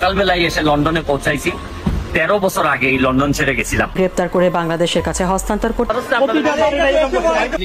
সকালবেলায় এসে লন্ডনে পৌঁছাইছি। 13 বছর আগে এই লন্ডন ছেড়ে গেছিলাম। গ্রেপ্তার করে বাংলাদেশের কাছে হস্তান্তর করতে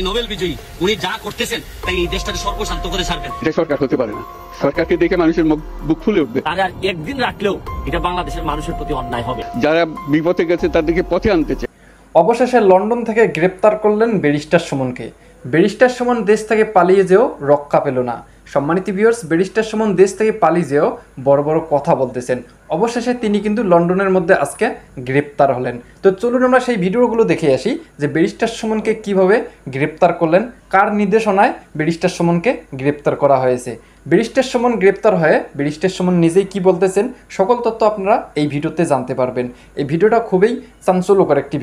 নোবেল বিজয়ী উনি যা করতেছেন তাই এই দেশটাকে সর্বশান্ত করে ছাড়বেন। এটা সরকার হতে পারে না। সরকারকে দেখে মানুষের বুক ফুলে উঠবে। তারা একদিন রাখলেও এটা বাংলাদেশের মানুষের প্রতি অন্যায় হবে। যারা বিপথে গেছে তাদেরকে পথে আনতে চায়। অবশেষে লন্ডন থেকে গ্রেপ্তার করলেন ব্যারিস্টার সুমনকে। ব্যারিস্টার সুমন দেশ থেকে পালিয়ে যেও রক্ষা পেল না। সম্মানিত ভিউয়ার্স, ব্যারিস্টার সুমন দেশ থেকে পালিয়ে যেও বড় বড় কথা বলতেছেন। অবশেষে তিনি কিন্তু লন্ডনের মধ্যে আজকে গ্রেপ্তার হলেন। তো চলুন আমরা সেই ভিডিওগুলো দেখে আসি যে ব্যারিস্টার সুমনকে কিভাবে গ্রেপ্তার করলেন, কার নির্দেশনায় ব্যারিস্টার সুমনকে গ্রেপ্তার করা হয়েছে। ব্যারিস্টার সুমন গ্রেপ্তার হয়ে ব্যারিস্টার সুমন নিজেই কি বলতেছেন সকল তথ্য আপনারা এই ভিডিওতে জানতে পারবেন। এই ভিডিওটা খুবই চাঞ্চল্যকর একটি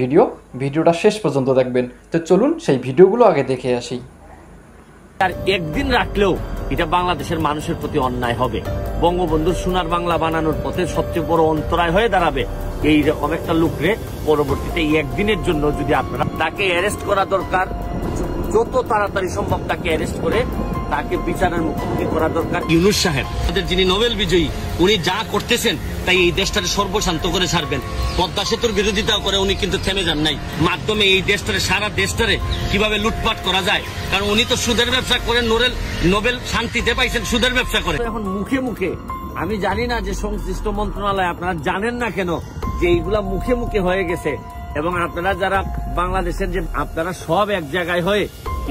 ভিডিওটা শেষ পর্যন্ত দেখবেন। তো চলুন সেই ভিডিওগুলো আগে দেখে আসি। আর একদিন রাখলেও এটা বাংলাদেশের মানুষের প্রতি অন্যায় হবে। বঙ্গবন্ধুর সোনার বাংলা বানানোর পথে সবচেয়ে বড় অন্তরায় হয়ে দাঁড়াবে এই রকম একটা লোকরে পরবর্তীতে একদিনের জন্য যদি আপনারা তাকে অ্যারেস্ট করা দরকার, যত তাড়াতাড়ি সম্ভব তাকে অ্যারেস্ট করে তাকে বিচারের মুখোমুখি করা দরকার। ইউনূস সাহেব আমাদের যিনি নোবেল বিজয়ী উনি যা করতেছেন তাই এই দেশটাকে সর্বশান্ত করে ছাড়বেন। পদ্মা সেতুর বিরোধিতা করে উনি কিন্তু থেমে যান নাই। মাধ্যমে এই দেশটারে সারা দেশটারে কিভাবে লুটপাট করা যায়, কারণ উনি তো সুদের ব্যবসা করেন। নোবেল শান্তিতে পাইছেন সুদের ব্যবসা করে। এখন মুখে মুখে আমি জানি না যে সংশ্লিষ্ট মন্ত্রণালয় আপনারা জানেন না কেন যে এইগুলা মুখে মুখে হয়ে গেছে, এবং আপনারা যারা বাংলাদেশের যে আপনারা সব এক জায়গায় হয়ে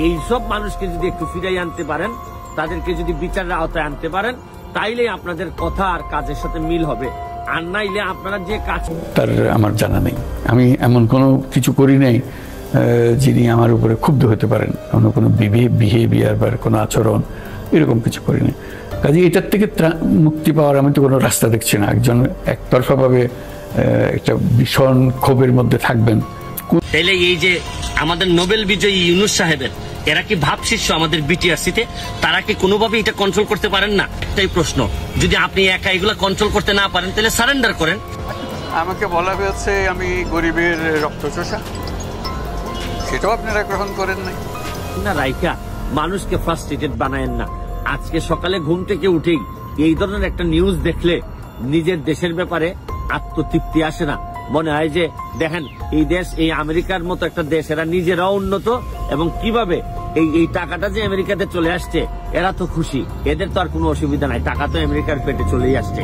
এই সব মানুষকে যদি একটু ফিরাই আনতে পারেন, তাদেরকে যদি বিচারের আওতায় আনতে পারেন, তাইলে আপনাদের কথা আর কাজের সাথে মিল হবে। আর নাইলে আপনারা যে কাজ তার আমার জানা নেই। আমি এমন কোনো কিছু করি নাই যিনি আমার উপরে ক্ষুব্ধ হতে পারেন, কোনো বিহেভিয়ার বা কোনো আচরণ এরকম কিছু করি নাই। কাজে এটার থেকে মুক্তি পাওয়ার আমি তো কোনো রাস্তা দেখছি না। একজন একতরফাভাবে একটা ভীষণ ক্ষোভের মধ্যে থাকবেন। তাইলে এই যে আমাদের নোবেল বিজয়ী ইউনূস সাহেবের এরা কি ভাব শিষ্য আমাদের বিটিআরসিতে, তারা কি কোনোভাবে এটা কন্ট্রোল করতে পারেন না? একটাই প্রশ্ন, যদি আপনি একা এগুলো কন্ট্রোল করতে না পারেন তাহলে সারেন্ডার করেন। আমাকে বলা হয়েছে আমি গরিবের রক্তচোষা, সেটাও আপনারা গ্রহণ করেন নাই না। রাইকা মানুষকে ফ্রাস্ট্রেটেড বানায়েন না। আজকে সকালে ঘুম থেকে উঠেই এই ধরনের একটা নিউজ দেখলে নিজের দেশের ব্যাপারে আত্মতৃপ্তি আসে না। মনে হয় যে দেখেন এই দেশ, এই আমেরিকার মতো একটা দেশ, এরা নিজেরাও উন্নত, এবং কিভাবে এই টাকাটা যে আমেরিকাতে চলে আসছে এরা তো খুশি, এদের তো আর কোনো অসুবিধা নাই, টাকা তো আমেরিকার পেটে চলেই আসছে।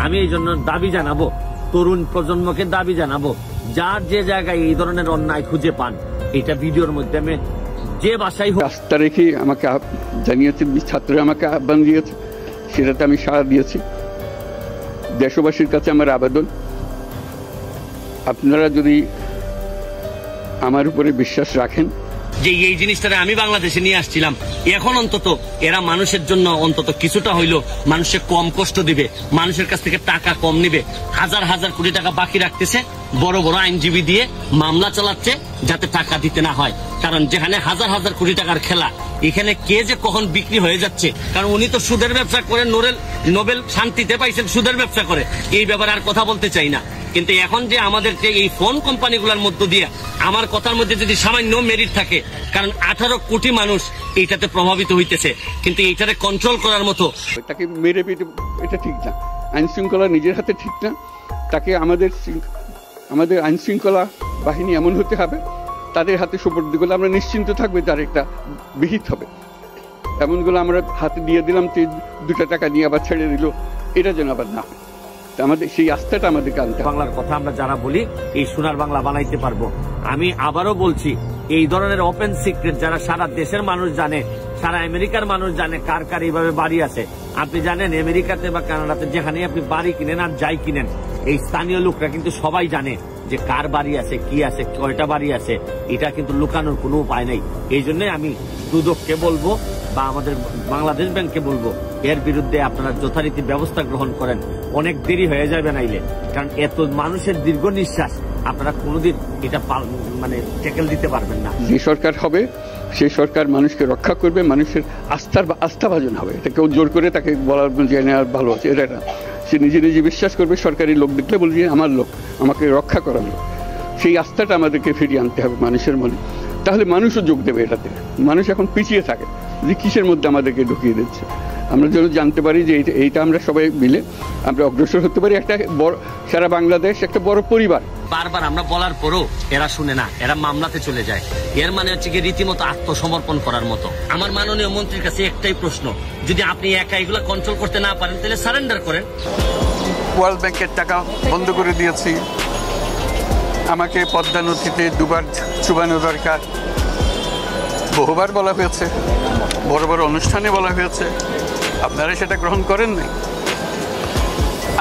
আমি এই জন্য দাবি জানাবো, তরুণ প্রজন্মকে দাবি জানাবো, যার যে জায়গায় এই ধরনের অন্যায় খুঁজে পান এটা ভিডিওর মাধ্যমে যে বাসায় হোক রাস্তা রেখে আমাকে জানিয়েছে, ছাত্ররা আমাকে আহ্বান দিয়েছে, সেটাতে আমি সাড়া দিয়েছি। দেশবাসীর কাছে আমার আবেদন, আপনারা যদি আমার উপরে বিশ্বাস রাখেন যে এই জিনিসটা আমি বাংলাদেশে নিয়ে আসছিলাম, এখন অন্তত এরা মানুষের জন্য অন্তত কিছুটা হইলো মানুষের কম কষ্ট দিবে, মানুষের কাছ থেকে টাকা কম নিবে। হাজার হাজার কোটি টাকা বাকি রাখতেছে, বড় বড় আইনজীবী দিয়ে মামলা চালাচ্ছে যাতে টাকা দিতে না হয়। কারণ যেখানে হাজার হাজার কোটি টাকার খেলা, এখানে কে যে কখন বিক্রি হয়ে যাচ্ছে, কারণ উনি তো সুদের ব্যবসা করে নোবেল শান্তিতে পাইছেন সুদের ব্যবসা করে। এই ব্যাপারে আর কথা বলতে চাই না, কিন্তু এখন যে আমাদেরকে এই ফোন কোম্পানিগুলোর মধ্য দিয়ে আমার কথার মধ্যে যদি সামান্য মেরিট থাকে, কারণ 18 কোটি মানুষ এইটাতে প্রভাবিত হইতেছে, কিন্তু এইটারে কন্ট্রোল করার মতো তাকে মেরে পেটে এটা ঠিক না। আইন শৃঙ্খলা নিজের হাতে ঠিক না, তাকে আমাদের আইন শৃঙ্খলা বাহিনী এমন হতে হবে তাদের হাতে সুপর্দ করলে আমরা নিশ্চিন্ত থাকবে তার একটা বিহিত হবে। এমনগুলো আমরা হাতে দিয়ে দিলাম, 2 টাকা নিয়ে আবার ছেড়ে দিল, এটা যেন আবার না। আমাদের সেই আস্থাটা আমাদেরকে আনতে। বাংলার কথা আমরা যারা বলি এই সোনার বাংলা বানাইতে পারবো। আমি আবারও বলছি, এই ধরনের ওপেন সিক্রেট যারা সারা দেশের মানুষ জানে, সারা আমেরিকার মানুষ জানে কার কার এইভাবে বাড়ি আছে। আপনি জানেন আমেরিকাতে বা কানাডাতে যেখানে আপনি বাড়ি কিনেন আর যাই কিনেন, এই স্থানীয় লোকরা কিন্তু সবাই জানে যে কার বাড়ি আছে, কি আছে, কয়টা বাড়ি আছে। এটা কিন্তু লুকানোর কোনো উপায় নেই। এই জন্যই আমি দুদককে বলবো বা আমাদের বাংলাদেশ ব্যাংককে বলবো, এর বিরুদ্ধে আপনারা যথারীতি ব্যবস্থা গ্রহণ করেন। অনেক দেরি হয়ে যাবে নাইলে, কারণ এত মানুষের দীর্ঘ নিঃশ্বাস আপনারা কোনোদিন এটা ট্যাকেল দিতে পারবেন না। যে সরকার হবে সেই সরকার মানুষকে রক্ষা করবে, মানুষের আস্থাভাজন হবে। এটা কেউ জোর করে তাকে বলার জেনে আর ভালো আছে এটা না। সে নিজে নিজে বিশ্বাস করবে, সরকারি লোক দেখলে বলবে আমার লোক, আমাকে রক্ষা করার লোক। সেই আস্থাটা আমাদেরকে ফিরিয়ে আনতে হবে মানুষের মনে, তাহলে মানুষও যোগ দেবে এটাতে। মানুষ এখন পিছিয়ে থাকে যে কিসের মধ্যে আমাদেরকে ঢুকিয়ে দিচ্ছে। আমরা যেন জানতে পারি যে এইটা আমরা সবাই মিলে আমরা অগ্রসর হতে পারি, একটা বড় সারা বাংলাদেশ একটা বড় পরিবার। বারবার আমরা বলার পরও এরা শুনে না, এরা মামলাতে চলে যায়। এর মানে হচ্ছে কি রীতিমতো আত্মসমর্পণ করার মতো। আমার মাননীয় মন্ত্রীর কাছে একটাই প্রশ্ন, যদি আপনি একা এগুলা কন্ট্রোল করতে না পারেন তাহলে সারেন্ডার করেন। ওয়ার্ল্ড ব্যাংকের টাকা বন্ধ করে দিয়েছি, আমাকে পদ্মা নদীতে দুবার চুবানো দরকার, বহুবার বলা হয়েছে, বড় বড় অনুষ্ঠানে বলা হয়েছে, আপনারা সেটা গ্রহণ করেন নাই।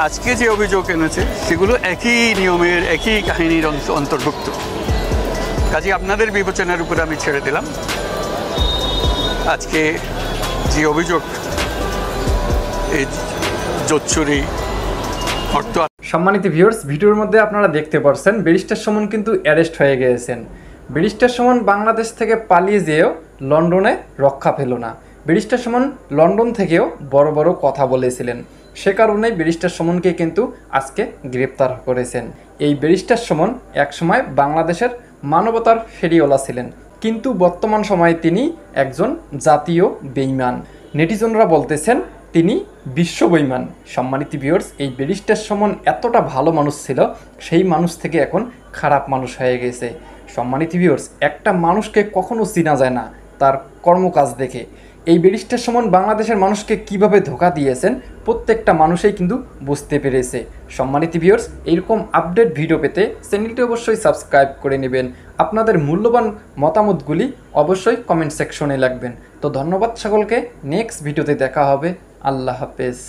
আজকে যে অভিযোগ এনেছে সেগুলো একই নিয়মের একই কাহিনীর অন্তর্ভুক্ত। কাজে আপনাদের বিবেচনার উপরে আমি ছেড়ে দিলাম। আজকে যে অভিযোগ এই জোচ্চুরি অর্থ। সম্মানিত ভিউয়ার্স, ভিডিওর মধ্যে আপনারা দেখতে পাচ্ছেন ব্যারিস্টার সুমন কিন্তু অ্যারেস্ট হয়ে গিয়েছেন। ব্যারিস্টার সুমন বাংলাদেশ থেকে পালিয়ে যেও লন্ডনে রক্ষা পেল না। ব্যারিস্টার সুমন লন্ডন থেকেও বড় বড় কথা বলেছিলেন, সে কারণেই ব্যারিস্টার সুমনকে কিন্তু আজকে গ্রেপ্তার করেছেন। এই ব্যারিস্টার সুমন একসময় বাংলাদেশের মানবতার ফেরিওয়ালা ছিলেন, কিন্তু বর্তমান সময়ে তিনি একজন জাতীয় বেঈমান। নেটিজনরা বলতেছেন তিনি বিশ্ব বেঈমান। সম্মানিত ভিউয়ার্স, এই ব্যারিস্টার সুমন এতটা ভালো মানুষ ছিল, সেই মানুষ থেকে এখন খারাপ মানুষ হয়ে গেছে। সম্মানিত ভিউয়ার্স, একটা মানুষকে কখনো চেনা যায় না তার কর্মকাজ দেখে। এই ব্যারিস্টার সুমন বাংলাদেশের মানুষকে কিভাবে ধোঁকা দিয়েছেন প্রত্যেকটা মানুষই কিন্তু বুঝতে পেরেছে। সম্মানিত ভিউয়ার্স, এইরকম আপডেট ভিডিও পেতে চ্যানেলটি অবশ্যই সাবস্ক্রাইব করে নেবেন। আপনাদের মূল্যবান মতামতগুলি অবশ্যই কমেন্ট সেকশনে লিখবেন। তো ধন্যবাদ সকলকে, নেক্সট ভিডিওতে দেখা হবে। আল্লাহ হাফেজ।